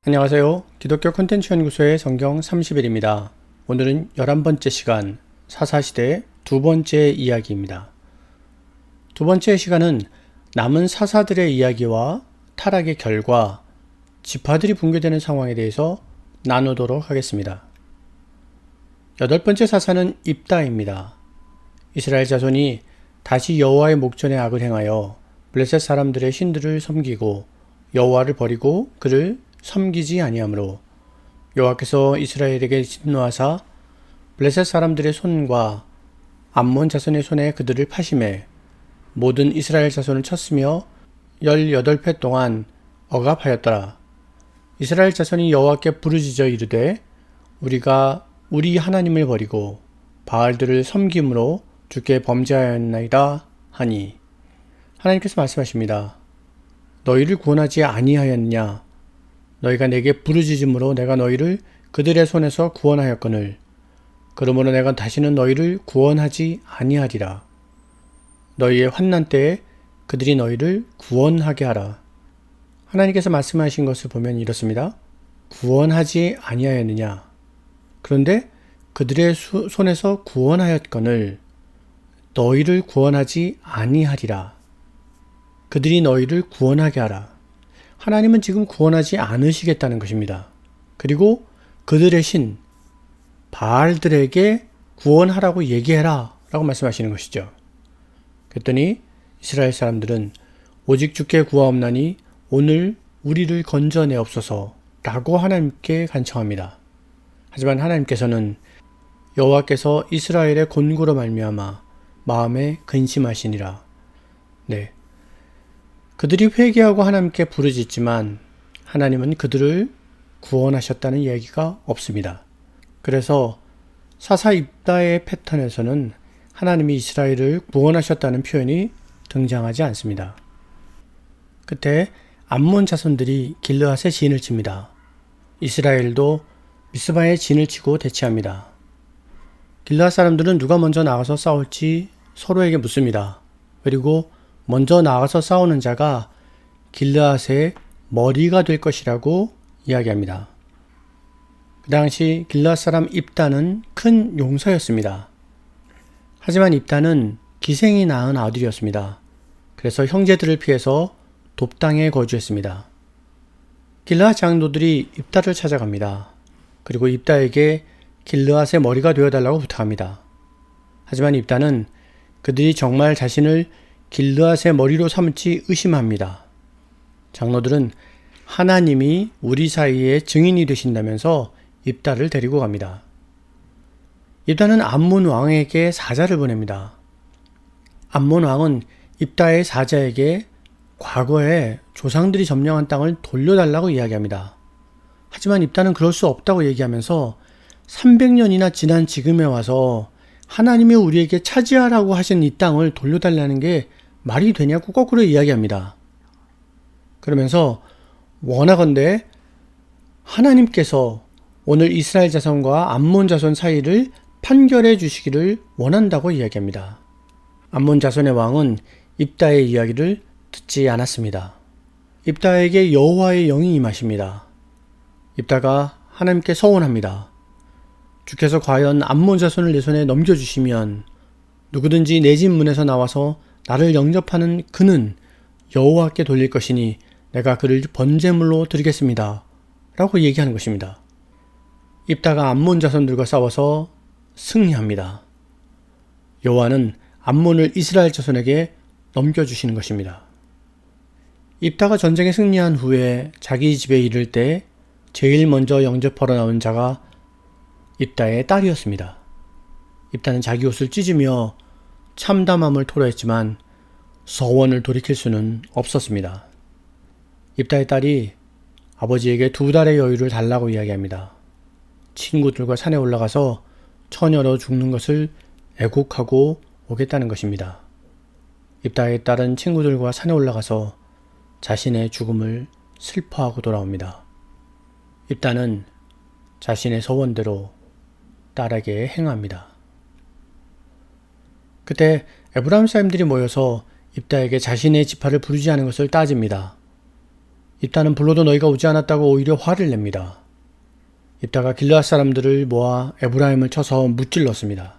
안녕하세요. 기독교 콘텐츠 연구소의 성경 30일입니다. 오늘은 11번째 시간 사사시대 두 번째 이야기입니다. 두 번째 시간은 남은 사사들의 이야기와 타락의 결과, 지파들이 붕괴되는 상황에 대해서 나누도록 하겠습니다. 여덟 번째 사사는 입다입니다. 이스라엘 자손이 다시 여호와의 목전에 악을 행하여 블레셋 사람들의 신들을 섬기고 여호와를 버리고 그를 섬기지 아니하므로 여호와께서 이스라엘에게 진노하사 블레셋 사람들의 손과 암몬 자손의 손에 그들을 파심해 모든 이스라엘 자손을 쳤으며 18회 동안 억압하였더라. 이스라엘 자손이 여호와께 부르짖어 이르되 우리가 우리 하나님을 버리고 바알들을 섬김으로 주께 범죄하였나이다 하니, 하나님께서 말씀하십니다. 너희를 구원하지 아니하였느냐? 너희가 내게 부르짖음으로 내가 너희를 그들의 손에서 구원하였거늘 그러므로 내가 다시는 너희를 구원하지 아니하리라. 너희의 환난 때에 그들이 너희를 구원하게 하라. 하나님께서 말씀하신 것을 보면 이렇습니다. 구원하지 아니하였느냐? 그런데 그들의 손에서 구원하였거늘 너희를 구원하지 아니하리라. 그들이 너희를 구원하게 하라. 하나님은 지금 구원하지 않으시겠다는 것입니다. 그리고 그들의 신 바알들에게 구원하라고 얘기해라 라고 말씀하시는 것이죠. 그랬더니 이스라엘 사람들은 오직 주께 구하옵나니 오늘 우리를 건져내옵소서 라고 하나님께 간청합니다. 하지만 하나님께서는 여호와께서 이스라엘의 곤고로 말미암아 마음에 근심하시니라. 네, 그들이 회개하고 하나님께 부르짖지만 하나님은 그들을 구원하셨다는 얘기가 없습니다. 그래서 사사 입다의 패턴에서는 하나님이 이스라엘을 구원하셨다는 표현이 등장하지 않습니다. 그때 암몬 자손들이 길르앗의 진을 칩니다. 이스라엘도 미스바의 진을 치고 대치합니다. 길르앗 사람들은 누가 먼저 나가서 싸울지 서로에게 묻습니다. 그리고 먼저 나가서 싸우는 자가 길르앗의 머리가 될 것이라고 이야기합니다. 그 당시 길르앗 사람 입다는 큰 용사였습니다. 하지만 입다는 기생이 낳은 아들이었습니다. 그래서 형제들을 피해서 돕당에 거주했습니다. 길르앗 장로들이 입다를 찾아갑니다. 그리고 입다에게 길르앗의 머리가 되어달라고 부탁합니다. 하지만 입다는 그들이 정말 자신을 길르앗의 머리로 삼을지 의심합니다. 장로들은 하나님이 우리 사이에 증인이 되신다면서 입다를 데리고 갑니다. 입다는 암몬 왕에게 사자를 보냅니다. 암몬 왕은 입다의 사자에게 과거에 조상들이 점령한 땅을 돌려달라고 이야기합니다. 하지만 입다는 그럴 수 없다고 얘기하면서 300년이나 지난 지금에 와서 하나님이 우리에게 차지하라고 하신 이 땅을 돌려달라는 게 말이 되냐고 거꾸로 이야기합니다. 그러면서 원하건대 하나님께서 오늘 이스라엘 자손과 암몬 자손 사이를 판결해 주시기를 원한다고 이야기합니다. 암몬 자손의 왕은 입다의 이야기를 듣지 않았습니다. 입다에게 여호와의 영이 임하십니다. 입다가 하나님께 서원합니다. 주께서 과연 암몬 자손을 내 손에 넘겨주시면 누구든지 내 집 문에서 나와서 나를 영접하는 그는 여호와께 돌릴 것이니 내가 그를 번제물로 드리겠습니다 라고 얘기하는 것입니다. 입다가 암몬 자손들과 싸워서 승리합니다. 여호와는 암몬을 이스라엘 자손에게 넘겨주시는 것입니다. 입다가 전쟁에 승리한 후에 자기 집에 이를 때 제일 먼저 영접하러 나온 자가 입다의 딸이었습니다. 입다는 자기 옷을 찢으며 참담함을 토로했지만 서원을 돌이킬 수는 없었습니다. 입다의 딸이 아버지에게 2달의 여유를 달라고 이야기합니다. 친구들과 산에 올라가서 처녀로 죽는 것을 애곡하고 오겠다는 것입니다. 입다의 딸은 친구들과 산에 올라가서 자신의 죽음을 슬퍼하고 돌아옵니다. 입다는 자신의 서원대로 딸에게 행합니다. 그때 에브라임 사람들이 모여서 입다에게 자신의 지파를 부르지 않은 것을 따집니다. 입다는 불러도 너희가 오지 않았다고 오히려 화를 냅니다. 입다가 길르앗 사람들을 모아 에브라임을 쳐서 무찔렀습니다.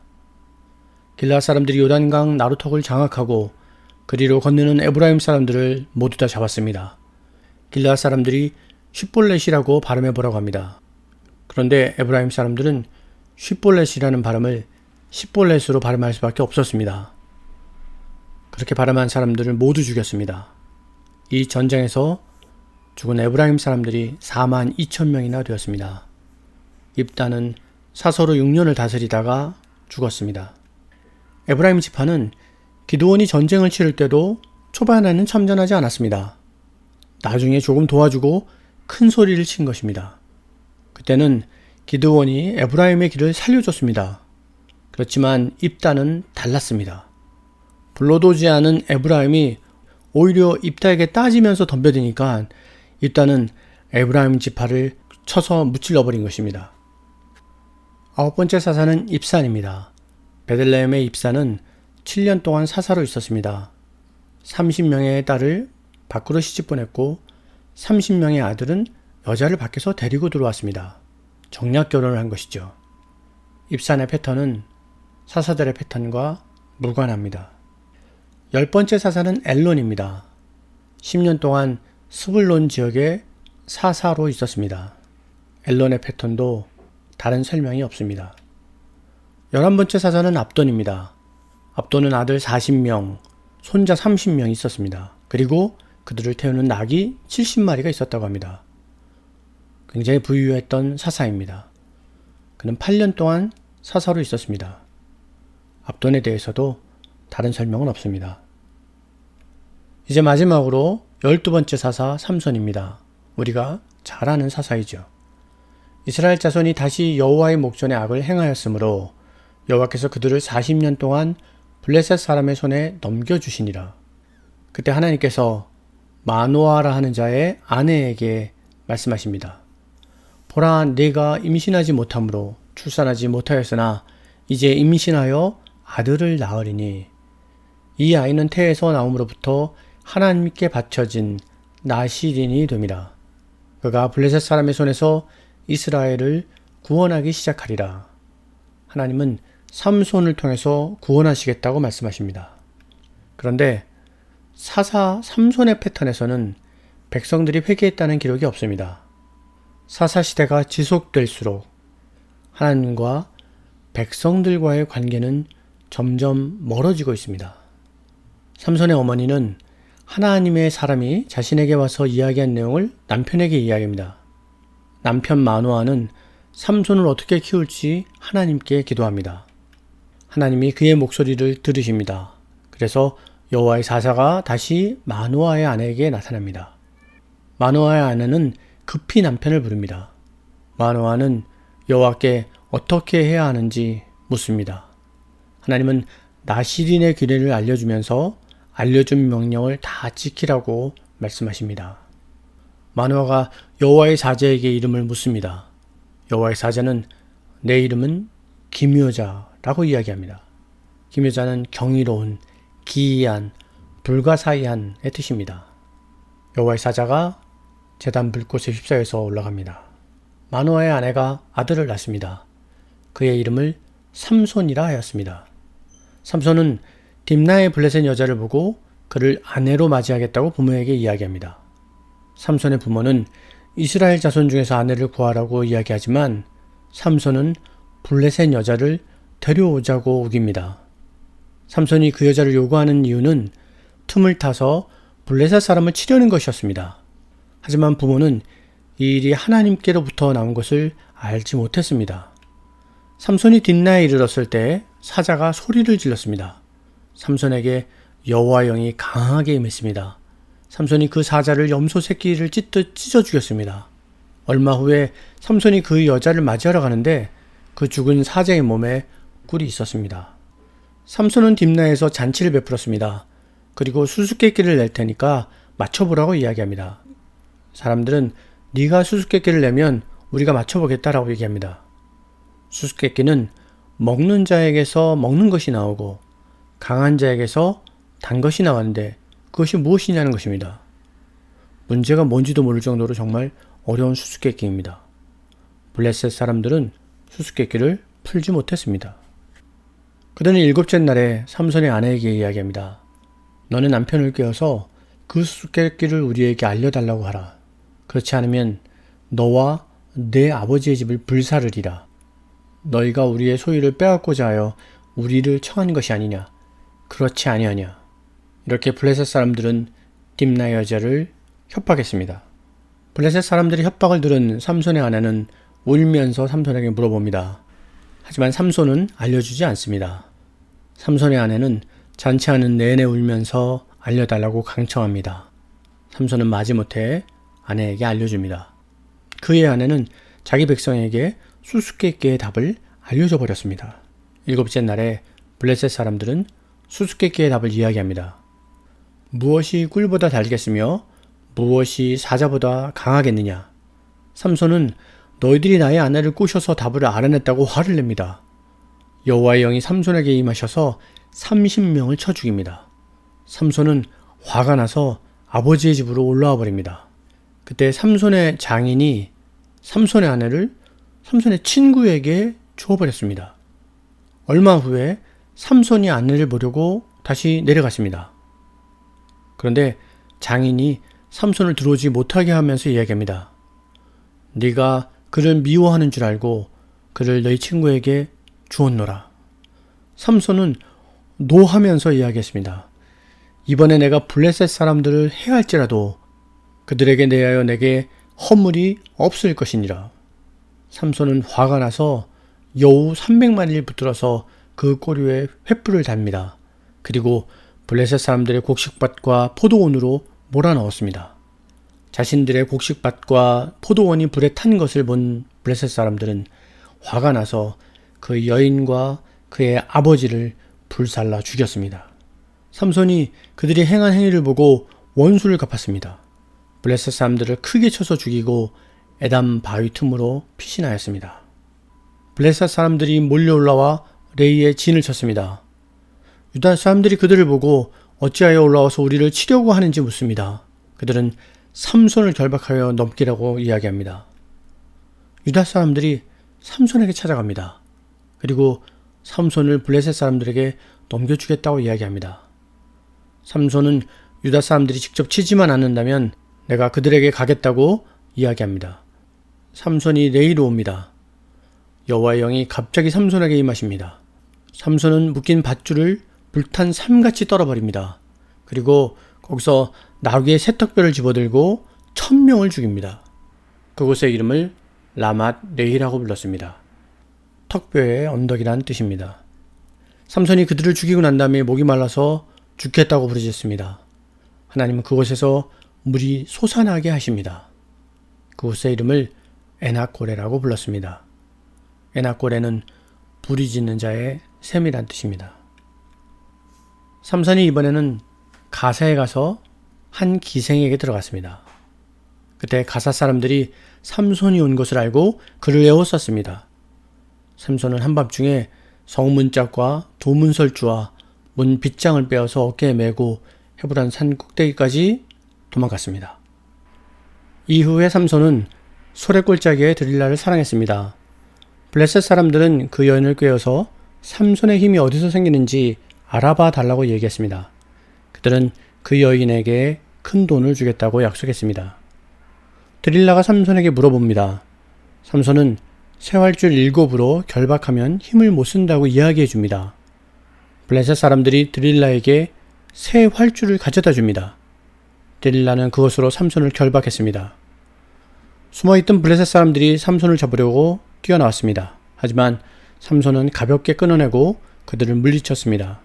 길르앗 사람들이 요단강 나루턱을 장악하고 그리로 건너는 에브라임 사람들을 모두 다 잡았습니다. 길르앗 사람들이 쉿볼렛이라고 발음해 보라고 합니다. 그런데 에브라임 사람들은 쉿볼렛이라는 발음을 십볼렛으로 발음할 수밖에 없었습니다. 그렇게 발음한 사람들을 모두 죽였습니다. 이 전쟁에서 죽은 에브라임 사람들이 4만 2천 명이나 되었습니다. 입다는 사서로 6년을 다스리다가 죽었습니다. 에브라임 지파는 기드온이 전쟁을 치를 때도 초반에는 참전하지 않았습니다. 나중에 조금 도와주고 큰 소리를 친 것입니다. 그때는 기드온이 에브라임의 길을 살려줬습니다. 그렇지만 입다는 달랐습니다. 불러도 오지 않은 에브라임이 오히려 입다에게 따지면서 덤벼드니까 입다는 에브라임 지파를 쳐서 무찔러버린 것입니다. 9번째 사사는 입산입니다. 베들레헴의 입산은 7년 동안 사사로 있었습니다. 30명의 딸을 밖으로 시집보냈고 30명의 아들은 여자를 밖에서 데리고 들어왔습니다. 정략 결혼을 한 것이죠. 입산의 패턴은 사사들의 패턴과 무관합니다. 10번째 사사는 엘론입니다. 10년 동안 스불론 지역의 사사로 있었습니다. 엘론의 패턴도 다른 설명이 없습니다. 11번째 사사는 압돈입니다. 압돈은 아들 40명, 손자 30명 있었습니다. 그리고 그들을 태우는 낙이 70마리가 있었다고 합니다. 굉장히 부유했던 사사입니다. 그는 8년 동안 사사로 있었습니다. 압돈에 대해서도 다른 설명은 없습니다. 이제 마지막으로 12번째 사사 삼손입니다. 우리가 잘 아는 사사이죠. 이스라엘 자손이 다시 여호와의 목전에 악을 행하였으므로 여호와께서 그들을 40년 동안 블레셋 사람의 손에 넘겨주시니라. 그때 하나님께서 마노아라 하는 자의 아내에게 말씀하십니다. 보라, 네가 임신하지 못함으로 출산하지 못하였으나 이제 임신하여 아들을 낳으리니 이 아이는 태에서 나옴으로부터 하나님께 바쳐진 나시린이 됨이라. 그가 블레셋 사람의 손에서 이스라엘을 구원하기 시작하리라. 하나님은 삼손을 통해서 구원하시겠다고 말씀하십니다. 그런데 사사 삼손의 패턴에서는 백성들이 회개했다는 기록이 없습니다. 사사 시대가 지속될수록 하나님과 백성들과의 관계는 점점 멀어지고 있습니다. 삼손의 어머니는 하나님의 사람이 자신에게 와서 이야기한 내용을 남편에게 이야기합니다. 남편 마노아는 삼손을 어떻게 키울지 하나님께 기도합니다. 하나님이 그의 목소리를 들으십니다. 그래서 여호와의 사자가 다시 마노아의 아내에게 나타납니다. 마노아의 아내는 급히 남편을 부릅니다. 마노아는 여호와께 어떻게 해야 하는지 묻습니다. 하나님은 나시린의 규례를 알려주면서 알려준 명령을 다 지키라고 말씀하십니다. 마노아가 여호와의 사자에게 이름을 묻습니다. 여호와의 사자는 내 이름은 기묘자라고 이야기합니다. 기묘자는 경이로운, 기이한, 불가사의한의 뜻입니다. 여호와의 사자가 제단 불꽃의 휩싸여서 올라갑니다. 마노아의 아내가 아들을 낳습니다. 그의 이름을 삼손이라 하였습니다. 삼손은 딥나의 블레셋 여자를 보고 그를 아내로 맞이하겠다고 부모에게 이야기합니다. 삼손의 부모는 이스라엘 자손 중에서 아내를 구하라고 이야기하지만 삼손은 블레셋 여자를 데려오자고 우깁니다. 삼손이 그 여자를 요구하는 이유는 틈을 타서 블레셋 사람을 치려는 것이었습니다. 하지만 부모는 이 일이 하나님께로부터 나온 것을 알지 못했습니다. 삼손이 딥나에 이르렀을 때 사자가 소리를 질렀습니다. 삼손에게 여호와의 영이 강하게 임했습니다. 삼손이 그 사자를 염소 새끼를 찢듯 찢어 죽였습니다. 얼마 후에 삼손이 그 여자를 맞이하러 가는데 그 죽은 사자의 몸에 꿀이 있었습니다. 삼손은 딥나에서 잔치를 베풀었습니다. 그리고 수수께끼를 낼 테니까 맞춰보라고 이야기합니다. 사람들은 네가 수수께끼를 내면 우리가 맞춰보겠다라고 얘기합니다. 수수께끼는 먹는 자에게서 먹는 것이 나오고 강한 자에게서 단 것이 나왔는데 그것이 무엇이냐는 것입니다. 문제가 뭔지도 모를 정도로 정말 어려운 수수께끼입니다. 블레셋 사람들은 수수께끼를 풀지 못했습니다. 그들은 일곱째 날에 삼손의 아내에게 이야기합니다. 너는 남편을 깨워서 그 수수께끼를 우리에게 알려달라고 하라. 그렇지 않으면 너와 내 아버지의 집을 불사르리라. 너희가 우리의 소유를 빼앗고자 하여 우리를 청한 것이 아니냐. 그렇지 아니하냐. 이렇게 블레셋 사람들은 딥나의 여자를 협박했습니다. 블레셋 사람들이 협박을 들은 삼손의 아내는 울면서 삼손에게 물어봅니다. 하지만 삼손은 알려주지 않습니다. 삼손의 아내는 잔치하는 내내 울면서 알려달라고 강청합니다. 삼손은 마지못해 아내에게 알려줍니다. 그의 아내는 자기 백성에게 수수께끼의 답을 알려줘 버렸습니다. 일곱째 날에 블레셋 사람들은 수수께끼의 답을 이야기합니다. 무엇이 꿀보다 달겠으며 무엇이 사자보다 강하겠느냐. 삼손은 너희들이 나의 아내를 꼬셔서 답을 알아냈다고 화를 냅니다. 여호와의 영이 삼손에게 임하셔서 30명을 쳐 죽입니다. 삼손은 화가 나서 아버지의 집으로 올라와 버립니다. 그때 삼손의 장인이 삼손의 아내를 삼손의 친구에게 주어버렸습니다. 얼마 후에 삼손이 아내를 보려고 다시 내려갔습니다. 그런데 장인이 삼손을 들어오지 못하게 하면서 이야기합니다. 네가 그를 미워하는 줄 알고 그를 너희 친구에게 주었노라. 삼손은 노하면서 이야기했습니다. 이번에 내가 블레셋 사람들을 해할지라도 그들에게 대하여 내게 허물이 없을 것이니라. 삼손은 화가 나서 여우 300마리를 붙들어서 그 꼬리에 횃불을 답니다. 그리고 블레셋 사람들의 곡식밭과 포도원으로 몰아넣었습니다. 자신들의 곡식밭과 포도원이 불에 탄 것을 본 블레셋 사람들은 화가 나서 그 여인과 그의 아버지를 불살라 죽였습니다. 삼손이 그들이 행한 행위를 보고 원수를 갚았습니다. 블레셋 사람들을 크게 쳐서 죽이고 에담 바위 틈으로 피신하였습니다. 블레셋 사람들이 몰려 올라와 레이에 진을 쳤습니다. 유다 사람들이 그들을 보고 어찌하여 올라와서 우리를 치려고 하는지 묻습니다. 그들은 삼손을 결박하여 넘기라고 이야기합니다. 유다 사람들이 삼손에게 찾아갑니다. 그리고 삼손을 블레셋 사람들에게 넘겨주겠다고 이야기합니다. 삼손은 유다 사람들이 직접 치지만 않는다면 내가 그들에게 가겠다고 이야기합니다. 삼손이 레이로 옵니다. 여호와의 영이 갑자기 삼손에게 임하십니다. 삼손은 묶인 밧줄을 불탄 삼같이 떨어버립니다. 그리고 거기서 나귀의 세턱뼈를 집어들고 1000명을 죽입니다. 그곳의 이름을 라맛 레이라고 불렀습니다. 턱뼈의 언덕이란 뜻입니다. 삼손이 그들을 죽이고 난 다음에 목이 말라서 죽겠다고 부르짖습니다. 하나님은 그곳에서 물이 솟아나게 하십니다. 그곳의 이름을 에나꼬레라고 불렀습니다. 에나꼬레는 불이 짓는 자의 셈이란 뜻입니다. 삼손이 이번에는 가사에 가서 한 기생에게 들어갔습니다. 그때 가사 사람들이 삼손이 온 것을 알고 그를 에워쌌습니다. 삼손은 한밤중에 성문짝과 도문설주와 문 빗장을 빼어서 어깨에 메고 헤브론 산 꼭대기까지 도망갔습니다. 이후에 삼손은 소래골짜기의 드릴라를 사랑했습니다. 블레셋 사람들은 그 여인을 꾀어서 삼손의 힘이 어디서 생기는지 알아봐 달라고 얘기했습니다. 그들은 그 여인에게 큰 돈을 주겠다고 약속했습니다. 드릴라가 삼손에게 물어봅니다. 삼손은 쇠활줄 7으로 결박하면 힘을 못 쓴다고 이야기해 줍니다. 블레셋 사람들이 드릴라에게 새 활줄을 가져다 줍니다. 드릴라는 그것으로 삼손을 결박했습니다. 숨어있던 블레셋 사람들이 삼손을 잡으려고 뛰어나왔습니다. 하지만 삼손은 가볍게 끊어내고 그들을 물리쳤습니다.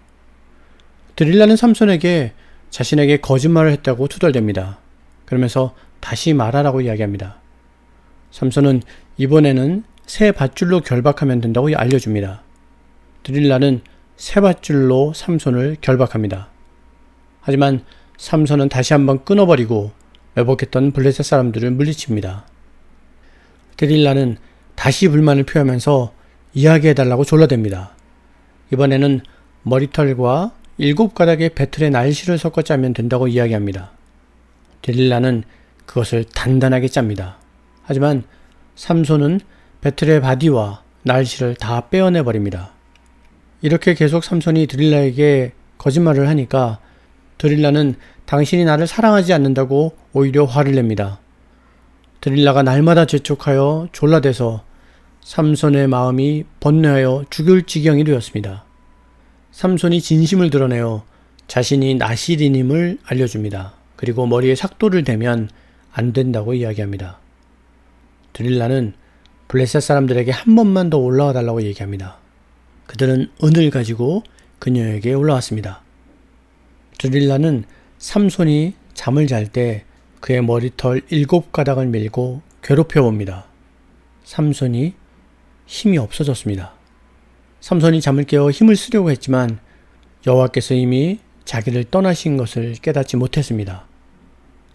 드릴라는 삼손에게 자신에게 거짓말을 했다고 투덜댑니다. 그러면서 다시 말하라고 이야기합니다. 삼손은 이번에는 새 밧줄로 결박하면 된다고 알려줍니다. 드릴라는 새 밧줄로 삼손을 결박합니다. 하지만 삼손은 다시 한번 끊어버리고 매복했던 블레셋 사람들을 물리칩니다. 드릴라는 다시 불만을 표하면서 이야기해달라고 졸라댑니다. 이번에는 머리털과 7가닥의 배틀의 날씨를 섞어 짜면 된다고 이야기합니다. 드릴라는 그것을 단단하게 짭니다. 하지만 삼손은 배틀의 바디와 날씨를 다 빼어내버립니다. 이렇게 계속 삼손이 드릴라에게 거짓말을 하니까 드릴라는 당신이 나를 사랑하지 않는다고 오히려 화를 냅니다. 드릴라가 날마다 재촉하여 졸라대서 삼손의 마음이 번뇌하여 죽을 지경이 되었습니다. 삼손이 진심을 드러내어 자신이 나실인임을 알려줍니다. 그리고 머리에 삭도를 대면 안 된다고 이야기합니다. 드릴라는 블레셋 사람들에게 한 번만 더 올라와 달라고 얘기합니다. 그들은 은을 가지고 그녀에게 올라왔습니다. 드릴라는 삼손이 잠을 잘 때 그의 머리털 7가닥을 밀고 괴롭혀 봅니다. 삼손이 힘이 없어졌습니다. 삼손이 잠을 깨어 힘을 쓰려고 했지만 여호와께서 이미 자기를 떠나신 것을 깨닫지 못했습니다.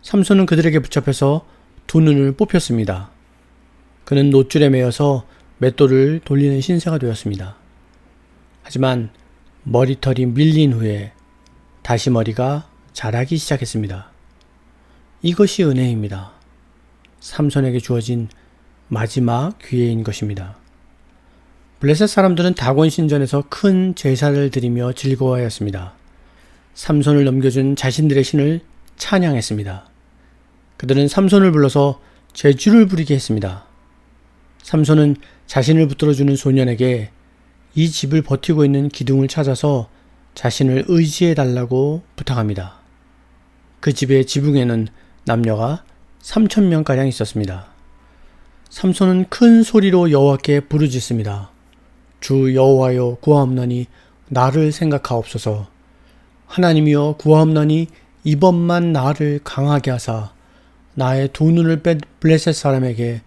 삼손은 그들에게 붙잡혀서 두 눈을 뽑혔습니다. 그는 놋줄에 매여서 맷돌을 돌리는 신세가 되었습니다. 하지만 머리털이 밀린 후에 다시 머리가 자라기 시작했습니다. 이것이 은혜입니다. 삼손에게 주어진 마지막 기회인 것입니다. 블레셋 사람들은 다곤 신전에서 큰 제사를 드리며 즐거워하였습니다. 삼손을 넘겨준 자신들의 신을 찬양했습니다. 그들은 삼손을 불러서 제주를 부리게 했습니다. 삼손은 자신을 붙들어주는 소년에게 이 집을 버티고 있는 기둥을 찾아서 자신을 의지해달라고 부탁합니다. 그 집의 지붕에는 남녀가 3,000명가량 있었습니다. 삼손은 큰 소리로 여호와께 부르짖습니다. 주 여호와여 구하옵나니 나를 생각하옵소서. 하나님이여 구하옵나니 이번만 나를 강하게 하사 나의 두 눈을 뺀 블레셋 사람에게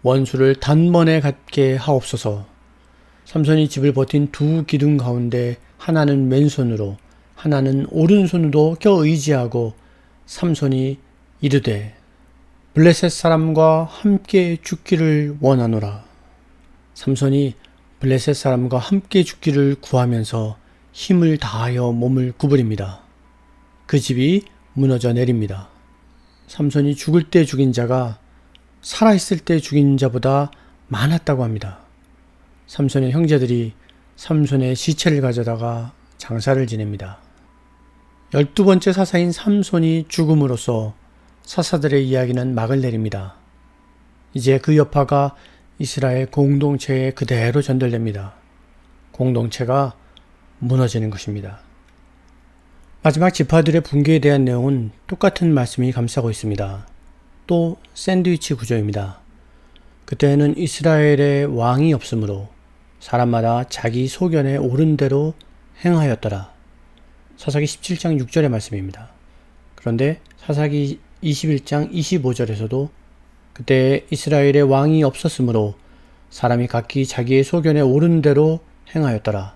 원수를 단번에 갖게 하옵소서. 삼손이 집을 버틴 두 기둥 가운데 하나는 왼손으로 하나는 오른손으로 껴 의지하고 삼손이 이르되 블레셋 사람과 함께 죽기를 원하노라. 삼손이 블레셋 사람과 함께 죽기를 구하면서 힘을 다하여 몸을 구부립니다. 그 집이 무너져 내립니다. 삼손이 죽을 때 죽인 자가 살아있을 때 죽인 자보다 많았다고 합니다. 삼손의 형제들이 삼손의 시체를 가져다가 장사를 지냅니다. 12번째 사사인 삼손이 죽음으로써 사사들의 이야기는 막을 내립니다. 이제 그 여파가 이스라엘 공동체에 그대로 전달됩니다. 공동체가 무너지는 것입니다. 마지막 지파들의 붕괴에 대한 내용은 똑같은 말씀이 감싸고 있습니다. 또 샌드위치 구조입니다. 그때는 이스라엘의 왕이 없으므로 사람마다 자기 소견에 옳은 대로 행하였더라. 사사기 17장 6절의 말씀입니다. 그런데 사사기 21장 25절에서도 그때 이스라엘의 왕이 없었으므로 사람이 각기 자기의 소견에 옳은 대로 행하였더라.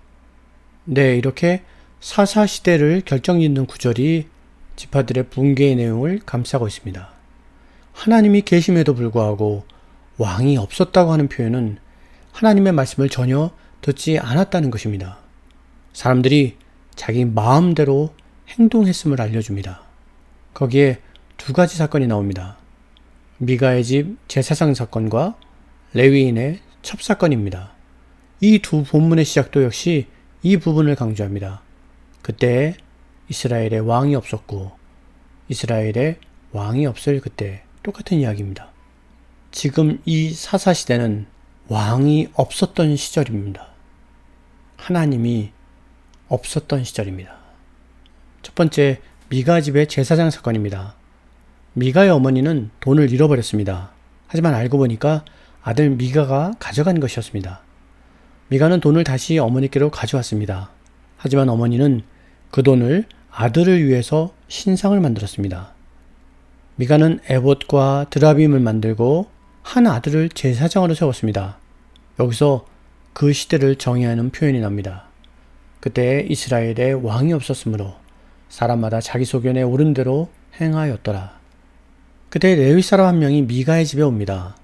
네, 이렇게 사사시대를 결정짓는 구절이 지파들의 붕괴의 내용을 감싸고 있습니다. 하나님이 계심에도 불구하고 왕이 없었다고 하는 표현은 하나님의 말씀을 전혀 듣지 않았다는 것입니다. 사람들이 자기 마음대로 행동했음을 알려줍니다. 거기에 두 가지 사건이 나옵니다. 미가의 집 제사상 사건과 레위인의 첩사건입니다. 이 두 본문의 시작도 역시 이 부분을 강조합니다. 그때 이스라엘에 왕이 없었고 이스라엘에 왕이 없을 그때 똑같은 이야기입니다. 지금 이 사사시대는 왕이 없었던 시절입니다. 하나님이 없었던 시절입니다. 첫 번째, 미가 집의 제사장 사건입니다. 미가의 어머니는 돈을 잃어버렸습니다. 하지만 알고 보니까 아들 미가가 가져간 것이었습니다. 미가는 돈을 다시 어머니께로 가져왔습니다. 하지만 어머니는 그 돈을 아들을 위해서 신상을 만들었습니다. 미가는 에봇과 드라빔을 만들고 한 아들을 제사장으로 세웠습니다. 여기서 그 시대를 정의하는 표현이 납니다. 그때 이스라엘에 왕이 없었으므로 사람마다 자기 소견에 옳은 대로 행하였더라. 그때 레위 사람 한 명이 미가의 집에 옵니다.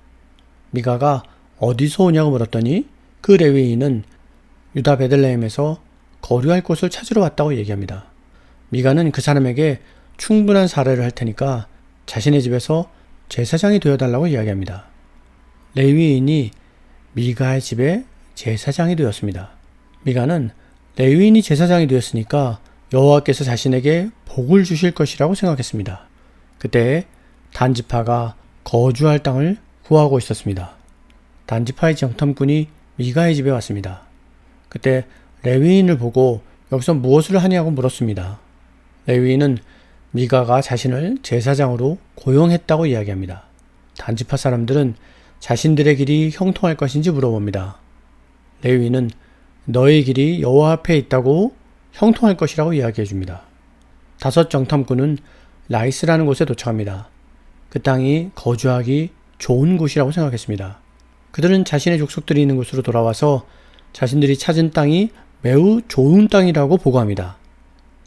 미가가 어디서 오냐고 물었더니 그 레위인은 유다 베들레헴에서 거류할 곳을 찾으러 왔다고 얘기합니다. 미가는 그 사람에게 충분한 사례를 할 테니까 자신의 집에서 제사장이 되어달라고 이야기합니다. 레위인이 미가의 집에 제사장이 되었습니다. 미가는 레위인이 제사장이 되었으니까 여호와께서 자신에게 복을 주실 것이라고 생각했습니다. 그때 단지파가 거주할 땅을 구하고 있었습니다. 단지파의 정탐꾼이 미가의 집에 왔습니다. 그때 레위인을 보고 여기서 무엇을 하냐고 물었습니다. 레위인은 미가가 자신을 제사장으로 고용했다고 이야기합니다. 단지파 사람들은 자신들의 길이 형통할 것인지 물어봅니다. 레위인은 너의 길이 여호와 앞에 있다고 형통할 것이라고 이야기해 줍니다. 다섯 정탐꾼은 라이스라는 곳에 도착합니다. 그 땅이 거주하기 좋은 곳이라고 생각했습니다. 그들은 자신의 족속들이 있는 곳으로 돌아와서 자신들이 찾은 땅이 매우 좋은 땅이라고 보고합니다.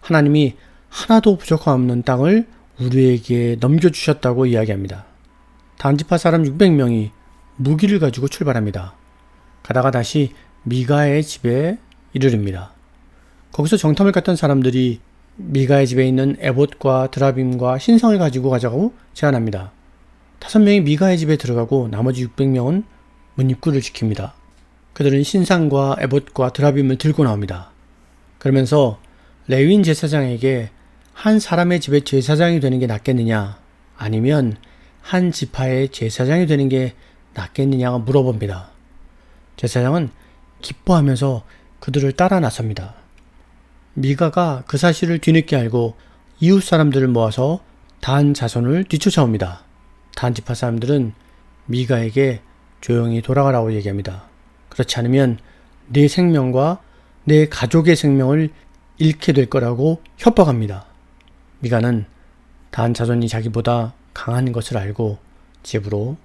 하나님이 하나도 부족함 없는 땅을 우리에게 넘겨주셨다고 이야기합니다. 단지파 사람 600명이 무기를 가지고 출발합니다. 가다가 다시 미가의 집에 이르릅니다. 거기서 정탐을 갔던 사람들이 미가의 집에 있는 에봇과 드라빔과 신상을 가지고 가자고 제안합니다. 5명이 미가의 집에 들어가고 나머지 600명은 문입구를 지킵니다. 그들은 신상과 에봇과 드라빔을 들고 나옵니다. 그러면서 레위인 제사장에게 한 사람의 집에 제사장이 되는 게 낫겠느냐 아니면 한 지파의 제사장이 되는 게 낫겠느냐고 물어봅니다. 제사장은 기뻐하면서 그들을 따라 나섭니다. 미가가 그 사실을 뒤늦게 알고 이웃 사람들을 모아서 단 자손을 뒤쫓아옵니다. 단 지파 사람들은 미가에게 조용히 돌아가라고 얘기합니다. 그렇지 않으면 내 생명과 내 가족의 생명을 잃게 될 거라고 협박합니다. 미가는 단 자손이 자기보다 강한 것을 알고 집으로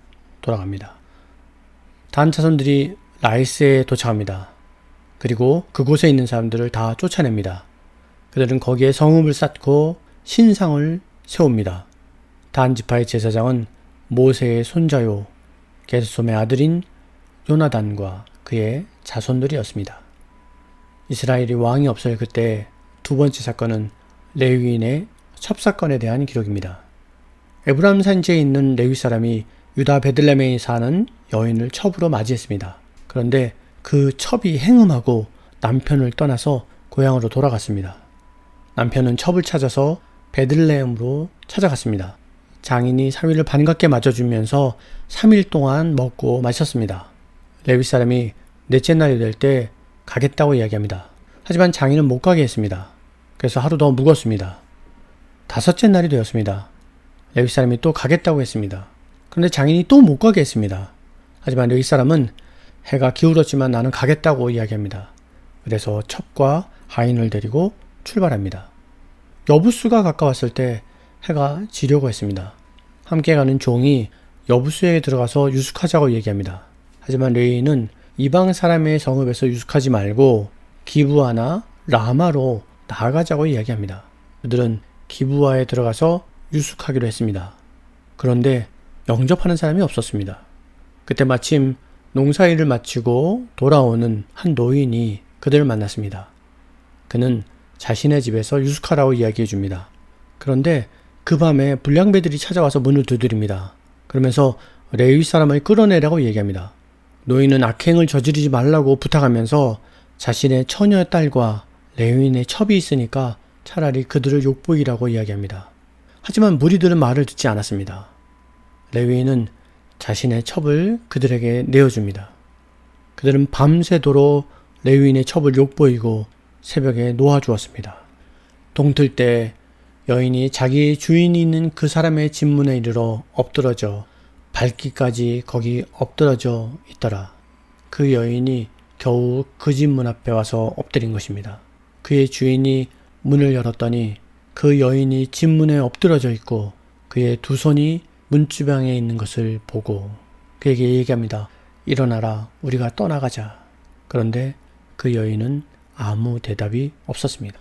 돌아갑니다. 단 자손들이 라이스에 도착합니다. 그리고 그곳에 있는 사람들을 다 쫓아냅니다. 그들은 거기에 성읍을 쌓고 신상을 세웁니다. 단 지파의 제사장은 모세의 손자요 게르솜의 아들인 요나단과 그의 자손들이었습니다. 이스라엘이 왕이 없을 그때 두 번째 사건은 레위인의 첩사건에 대한 기록입니다. 에브라임 산지에 있는 레위 사람이 유다 베들레헴에 사는 여인을 첩으로 맞이했습니다. 그런데 그 첩이 행음하고 남편을 떠나서 고향으로 돌아갔습니다. 남편은 첩을 찾아서 베들레헴으로 찾아갔습니다. 장인이 사위를 반갑게 맞아주면서 3일 동안 먹고 마셨습니다. 레위 사람이 넷째 날이 될 때 가겠다고 이야기합니다. 하지만 장인은 못 가게 했습니다. 그래서 하루 더 묵었습니다. 5째 날이 되었습니다. 레위 사람이 또 가겠다고 했습니다. 그런데 장인이 또 못 가게 했습니다. 하지만 레위 사람은 해가 기울었지만 나는 가겠다고 이야기합니다. 그래서 첩과 하인을 데리고 출발합니다. 여부수가 가까웠을 때 해가 지려고 했습니다. 함께 가는 종이 여부수에 들어가서 유숙하자고 얘기합니다. 하지만 레위인은 이방 사람의 성읍에서 유숙하지 말고 기브아나 라마로 나아가자고 이야기합니다. 그들은 기브아에 들어가서 유숙하기로 했습니다. 그런데 영접하는 사람이 없었습니다. 그때 마침 농사일을 마치고 돌아오는 한 노인이 그들을 만났습니다. 그는 자신의 집에서 유숙하라고 이야기해 줍니다. 그런데 그 밤에 불량배들이 찾아와서 문을 두드립니다. 그러면서 레위 사람을 끌어내라고 얘기합니다. 노인은 악행을 저지르지 말라고 부탁하면서 자신의 처녀의 딸과 레위인의 첩이 있으니까 차라리 그들을 욕보이라고 이야기합니다. 하지만 무리들은 말을 듣지 않았습니다. 레위인은 자신의 첩을 그들에게 내어줍니다. 그들은 밤새도록 레위인의 첩을 욕보이고 새벽에 놓아주었습니다. 동틀 때 여인이 자기 주인이 있는 그 사람의 집 문에 이르러 엎드러져 밝기까지 거기 엎드러져 있더라. 그 여인이 겨우 그 집 문 앞에 와서 엎드린 것입니다. 그의 주인이 문을 열었더니 그 여인이 집 문에 엎드러져 있고 그의 두 손이 문주방에 있는 것을 보고 그에게 얘기합니다. 일어나라, 우리가 떠나가자. 그런데 그 여인은 아무 대답이 없었습니다.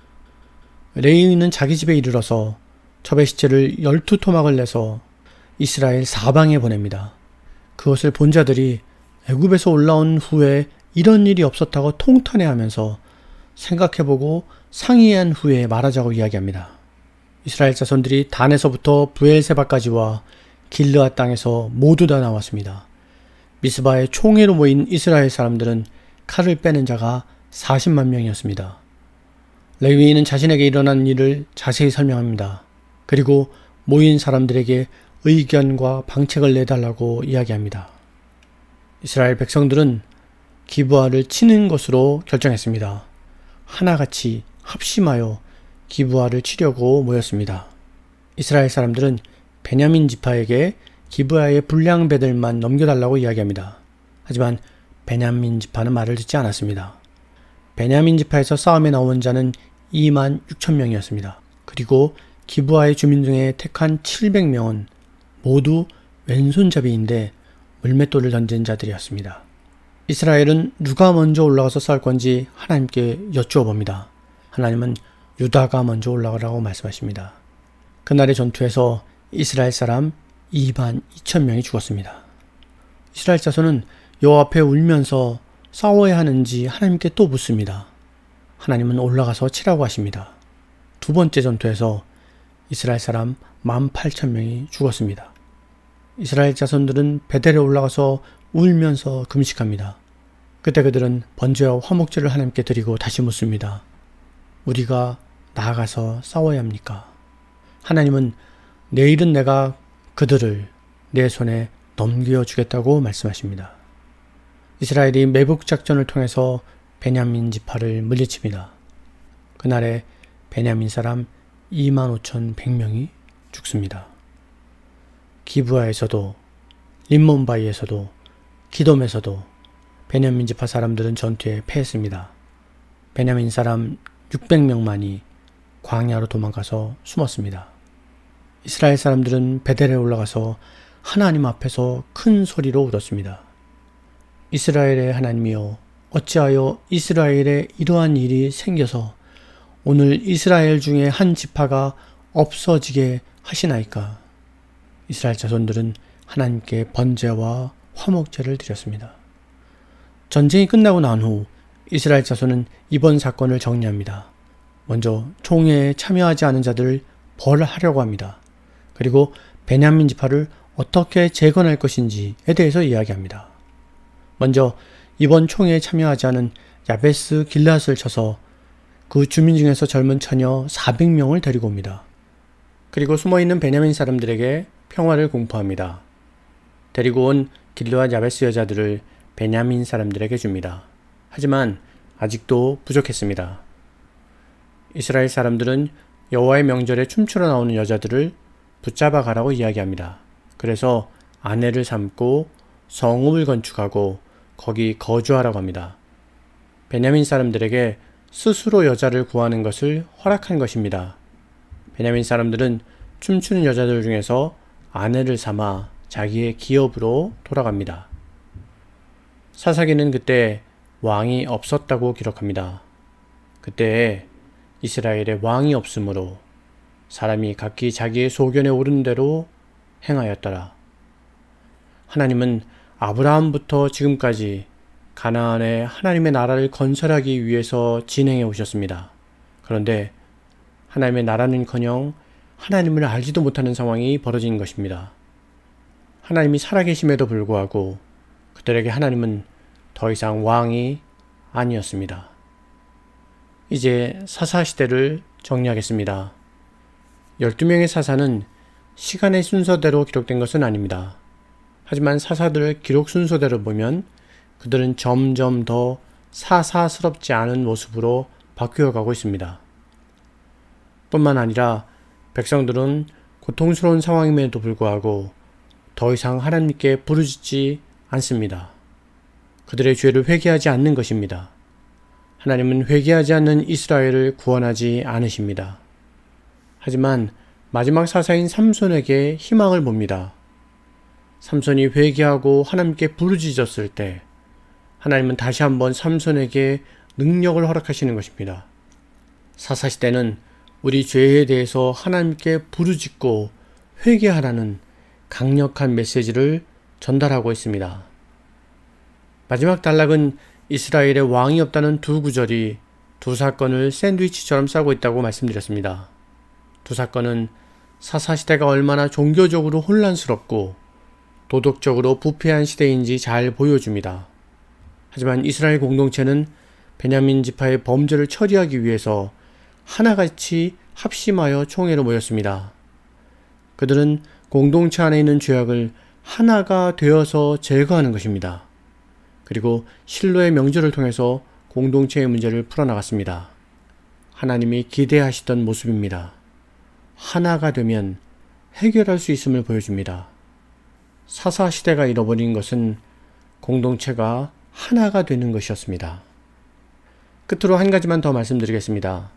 레위인은 자기 집에 이르러서 첩의 시체를 12토막을 내서 이스라엘 사방에 보냅니다. 그것을 본 자들이 애굽에서 올라온 후에 이런 일이 없었다고 통탄해하면서 생각해보고 상의한 후에 말하자고 이야기합니다. 이스라엘 자손들이 단에서부터 브엘세바까지와 길르앗 땅에서 모두 다 나왔습니다. 미스바의 총회로 모인 이스라엘 사람들은 칼을 빼는 자가 40만 명이었습니다. 레위인은 자신에게 일어난 일을 자세히 설명합니다. 그리고 모인 사람들에게 의견과 방책을 내달라고 이야기합니다. 이스라엘 백성들은 기브아를 치는 것으로 결정했습니다. 하나같이 합심하여 기브아를 치려고 모였습니다. 이스라엘 사람들은 베냐민 지파에게 기브아의 불량배들만 넘겨달라고 이야기합니다. 하지만 베냐민 지파는 말을 듣지 않았습니다. 베냐민 지파에서 싸움에 나온 자는 2만 6천 명이었습니다. 그리고 기브아의 주민 중에 택한 700명은 모두 왼손잡이인데 물맷돌을 던진 자들이었습니다. 이스라엘은 누가 먼저 올라가서 싸울 건지 하나님께 여쭈어 봅니다. 하나님은 유다가 먼저 올라가라고 말씀하십니다. 그날의 전투에서 이스라엘 사람 2만 2천 명이 죽었습니다. 이스라엘 자손은 여호와 앞에 울면서 싸워야 하는지 하나님께 또 묻습니다. 하나님은 올라가서 치라고 하십니다. 두 번째 전투에서 이스라엘 사람 18,000명이 죽었습니다. 이스라엘 자손들은 베델에 올라가서 울면서 금식합니다. 그때 그들은 번제와 화목제를 하나님께 드리고 다시 묻습니다. 우리가 나아가서 싸워야 합니까? 하나님은 내일은 내가 그들을 내 손에 넘겨주겠다고 말씀하십니다. 이스라엘이 매복 작전을 통해서 베냐민 지파를 물리칩니다. 그날에 베냐민 사람 25,100명이 죽습니다. 기브아에서도 림몬바이에서도 기돔에서도 베냐민 지파 사람들은 전투에 패했습니다. 베냐민 사람 600명만이 광야로 도망가서 숨었습니다. 이스라엘 사람들은 베델에 올라가서 하나님 앞에서 큰 소리로 울었습니다. 이스라엘의 하나님이여, 어찌하여 이스라엘에 이러한 일이 생겨서 오늘 이스라엘 중에 한 지파가 없어지게 하시나이까? 이스라엘 자손들은 하나님께 번제와 화목제를 드렸습니다. 전쟁이 끝나고 난 후 이스라엘 자손은 이번 사건을 정리합니다. 먼저 총회에 참여하지 않은 자들을 벌하려고 합니다. 그리고 베냐민 지파를 어떻게 재건할 것인지에 대해서 이야기합니다. 먼저 이번 총회에 참여하지 않은 야베스 길앗을 쳐서 그 주민 중에서 젊은 처녀 400명을 데리고 옵니다. 그리고 숨어있는 베냐민 사람들에게 평화를 공포합니다. 데리고 온 길르앗 야베스 여자들을 베냐민 사람들에게 줍니다. 하지만 아직도 부족했습니다. 이스라엘 사람들은 여호와의 명절에 춤추러 나오는 여자들을 붙잡아 가라고 이야기합니다. 그래서 아내를 삼고 성읍을 건축하고 거기 거주하라고 합니다. 베냐민 사람들에게 스스로 여자를 구하는 것을 허락한 것입니다. 베냐민 사람들은 춤추는 여자들 중에서 아내를 삼아 자기의 기업으로 돌아갑니다. 사사기는 그때 왕이 없었다고 기록합니다. 그때 이스라엘에 왕이 없으므로 사람이 각기 자기의 소견에 오른 대로 행하였더라. 하나님은 아브라함부터 지금까지 가나안에 하나님의 나라를 건설하기 위해서 진행해 오셨습니다. 그런데 하나님의 나라는커녕 하나님을 알지도 못하는 상황이 벌어진 것입니다. 하나님이 살아계심에도 불구하고 그들에게 하나님은 더 이상 왕이 아니었습니다. 이제 사사시대를 정리하겠습니다. 12명의 사사는 시간의 순서대로 기록된 것은 아닙니다. 하지만 사사들의 기록 순서대로 보면 그들은 점점 더 사사스럽지 않은 모습으로 바뀌어가고 있습니다. 뿐만 아니라 백성들은 고통스러운 상황임에도 불구하고 더 이상 하나님께 부르짖지 않습니다. 그들의 죄를 회개하지 않는 것입니다. 하나님은 회개하지 않는 이스라엘을 구원하지 않으십니다. 하지만 마지막 사사인 삼손에게 희망을 봅니다. 삼손이 회개하고 하나님께 부르짖었을 때 하나님은 다시 한번 삼손에게 능력을 허락하시는 것입니다. 사사시대는 우리 죄에 대해서 하나님께 부르짖고 회개하라는 강력한 메시지를 전달하고 있습니다. 마지막 단락은 이스라엘에 왕이 없다는 두 구절이 두 사건을 샌드위치처럼 싸고 있다고 말씀드렸습니다. 두 사건은 사사시대가 얼마나 종교적으로 혼란스럽고 도덕적으로 부패한 시대인지 잘 보여줍니다. 하지만 이스라엘 공동체는 베냐민 지파의 범죄를 처리하기 위해서 하나같이 합심하여 총회로 모였습니다. 그들은 공동체 안에 있는 죄악을 하나가 되어서 제거하는 것입니다. 그리고 실로의 명절을 통해서 공동체의 문제를 풀어나갔습니다. 하나님이 기대하시던 모습입니다. 하나가 되면 해결할 수 있음을 보여줍니다. 사사시대가 잃어버린 것은 공동체가 하나가 되는 것이었습니다. 끝으로 한 가지만 더 말씀드리겠습니다.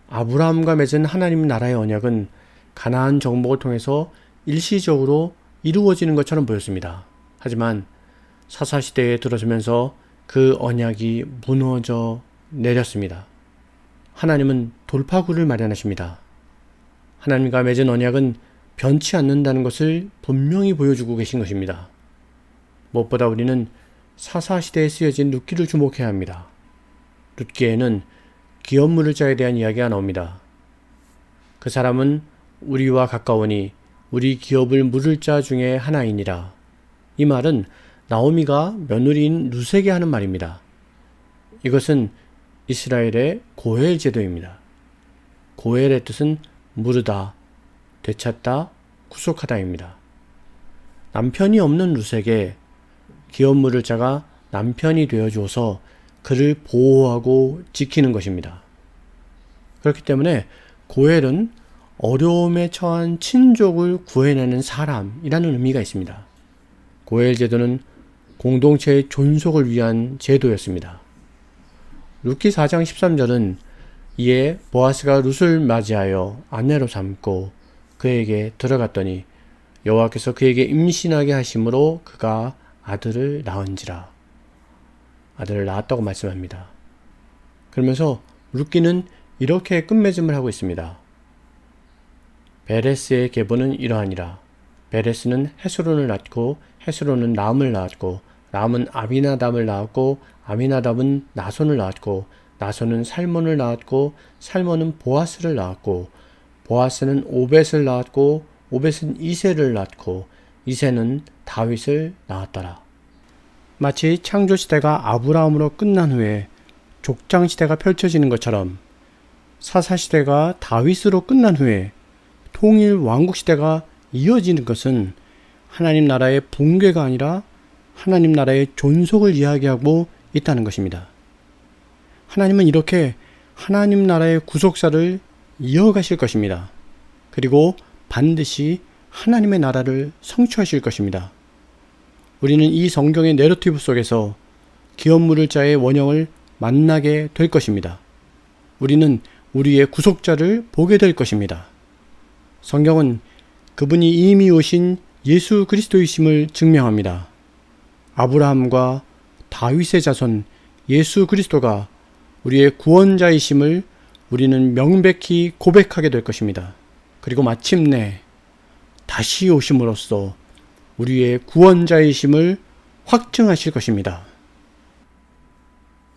아브라함과 맺은 하나님 나라의 언약은 가나안 정복을 통해서 일시적으로 이루어지는 것처럼 보였습니다. 하지만 사사시대에 들어서면서 그 언약이 무너져 내렸습니다. 하나님은 돌파구를 마련하십니다. 하나님과 맺은 언약은 변치 않는다는 것을 분명히 보여주고 계신 것입니다. 무엇보다 우리는 사사시대에 쓰여진 룻기를 주목해야 합니다. 룻기에는 기업 물을 자에 대한 이야기가 나옵니다. 그 사람은 우리와 가까우니 우리 기업을 물을 자 중에 하나이니라. 이 말은 나오미가 며느리인 룻에게 하는 말입니다. 이것은 이스라엘의 고엘 제도입니다. 고엘의 뜻은 물으다, 되찾다, 구속하다입니다. 남편이 없는 룻에게 기업 물을 자가 남편이 되어줘서 그를 보호하고 지키는 것입니다. 그렇기 때문에 고엘은 어려움에 처한 친족을 구해내는 사람이라는 의미가 있습니다. 고엘 제도는 공동체의 존속을 위한 제도였습니다. 룻기 4장 13절은 이에 보아스가 룻을 맞이하여 아내로 삼고 그에게 들어갔더니 여호와께서 그에게 임신하게 하심으로 그가 아들을 낳은지라. 아들을 낳았다고 말씀합니다. 그러면서 룻기는 이렇게 끝맺음을 하고 있습니다. 베레스의 계보는 이러하니라. 베레스는 헤스론을 낳고 헤스론은 람을 낳았고 람은 아미나답을 낳았고 아미나답은 나손을 낳았고 나손은 살몬을 낳았고 살몬은 보아스를 낳았고 보아스는 오벳을 낳았고 오벳은 이새를 낳고 이새는 다윗을 낳았더라. 마치 창조시대가 아브라함으로 끝난 후에 족장시대가 펼쳐지는 것처럼 사사시대가 다윗으로 끝난 후에 통일 왕국시대가 이어지는 것은 하나님 나라의 붕괴가 아니라 하나님 나라의 존속을 이야기하고 있다는 것입니다. 하나님은 이렇게 하나님 나라의 구속사를 이어가실 것입니다. 그리고 반드시 하나님의 나라를 성취하실 것입니다. 우리는 이 성경의 내러티브 속에서 기업 물을 자의 원형을 만나게 될 것입니다. 우리는 우리의 구속자를 보게 될 것입니다. 성경은 그분이 이미 오신 예수 그리스도이심을 증명합니다. 아브라함과 다윗의 자손 예수 그리스도가 우리의 구원자이심을 우리는 명백히 고백하게 될 것입니다. 그리고 마침내 다시 오심으로써 우리의 구원자이심을 확증하실 것입니다.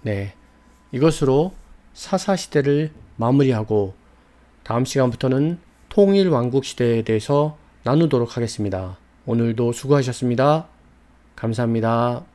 네, 이것으로 사사시대를 마무리하고 다음 시간부터는 통일왕국시대에 대해서 나누도록 하겠습니다. 오늘도 수고하셨습니다. 감사합니다.